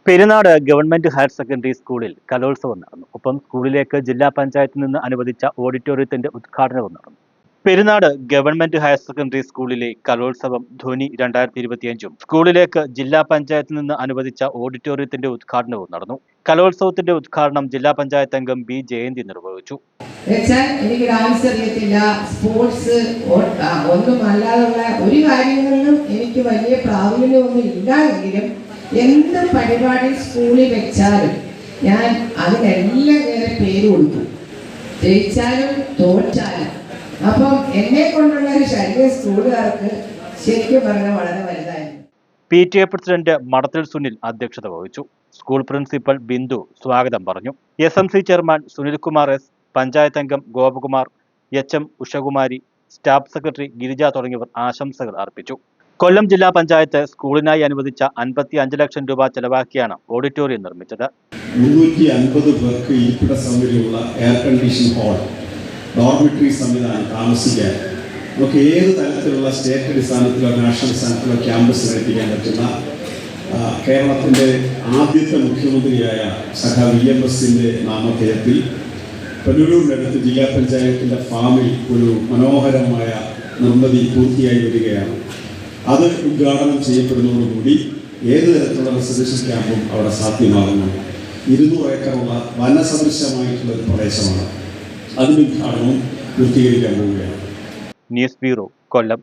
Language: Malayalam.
പെരുന്നാട് ഗവൺമെന്റ് ഹയർ സെക്കൻഡറി സ്കൂളിൽ കലോത്സവം നടന്നു. ഒപ്പം സ്കൂളിലേക്ക് ജില്ലാ പഞ്ചായത്തിൽ നിന്ന് അനുവദിച്ച ഓഡിറ്റോറിയത്തിന്റെ ഉദ്ഘാടനവും നടന്നു. പെരുന്നാട് ഗവൺമെന്റ് ഹയർ സെക്കൻഡറി സ്കൂളിലെ കലോത്സവം ധ്വനി 2025 സ്കൂളിലേക്ക് ജില്ലാ പഞ്ചായത്തിൽ നിന്ന് അനുവദിച്ച ഓഡിറ്റോറിയത്തിന്റെ ഉദ്ഘാടനവും നടന്നു. കലോത്സവത്തിന്റെ ഉദ്ഘാടനം ജില്ലാ പഞ്ചായത്ത് അംഗം ബി ജയന്തി നിർവഹിച്ചു. എനിക്ക് ഡാൻസ് അറിയത്തില്ല, സ്പോർട്സ് ഒന്നും അല്ലാതുള്ള ഒരു കാര്യങ്ങളിലും എനിക്ക് വലിയ പ്രാവീണ്യമൊന്നും ഇല്ല എങ്കിലും എന്ത് പരിപാടി സ്കൂളിൽ വെച്ചാലും ഞാൻ അതിനെല്ലാം നേരെ പേര് കൊടുക്കും, ജയിച്ചാലും തോറ്റാലും. അപ്പം എന്നെ കൊണ്ടുള്ള ഒരു ശല്യം സ്കൂളുകാർക്ക് ശരിക്കും പറഞ്ഞാൽ വളരെ വലുതായിരുന്നു. PTA പ്രസിഡന്റ് മടത്തിൽ സുനിൽ അധ്യക്ഷത വഹിച്ചു. സ്കൂൾ പ്രിൻസിപ്പൽ ബിന്ദു സ്വാഗതം പറഞ്ഞു. SMC chairman Sunilkumar S, panchayat അംഗം Gopakumar, HM Ushakumari, staff secretary Girija തുടങ്ങിയവർ ആശംസകൾ അർപ്പിച്ചു. കൊല്ലം ജില്ലാ പഞ്ചായത്ത് സ്കൂളിനായി അനുവദിച്ച 55 ലക്ഷം രൂപ ചെലവാക്കിയാണ് ഓഡിറ്റോറിയം നിർമ്മിച്ചത്. 350 പേർക്ക് ഇരിപ്പിട സൗകര്യമുള്ള എയർ കണ്ടീഷൻ ഹാൾ, ഡോർമിറ്ററി സംവിധാനം, താമസിക്കാൻ നമുക്ക് ഏത് തരത്തിലുള്ള സ്റ്റേറ്റ് അടിസ്ഥാനത്തിലോ നാഷണൽ അടിസ്ഥാനത്തിലോ ക്യാമ്പസ് എത്തിക്കാൻ പറ്റുന്ന കേരളത്തിൻ്റെ ആദ്യത്തെ മുഖ്യമന്ത്രിയായ സഖാ VMSന്റെ നാമധേയത്തിൽ പനൂരിനടുത്ത് ജില്ലാ പഞ്ചായത്തിൻ്റെ ഫാമിൽ ഒരു മനോഹരമായ നിർമ്മിതി പൂർത്തിയായി വരികയാണ്. അത് ഉദ്ഘാടനം ചെയ്യപ്പെടുന്നതോടുകൂടി ഏത് തരത്തിലുള്ള റെസിഡൻഷ്യൽ ക്യാമ്പും അവിടെ സാധ്യമാകുന്നു. 200 ഏക്കറുള്ള വനസദൃശമായിട്ടുള്ള ഒരു പ്രദേശമാണ്. അതിൻ്റെ ഉദ്ഘാടനവും പൂർത്തീകരിക്കാൻ പോവുകയാണ്. ന്യൂസ് ബ്യൂറോ, കൊല്ലം.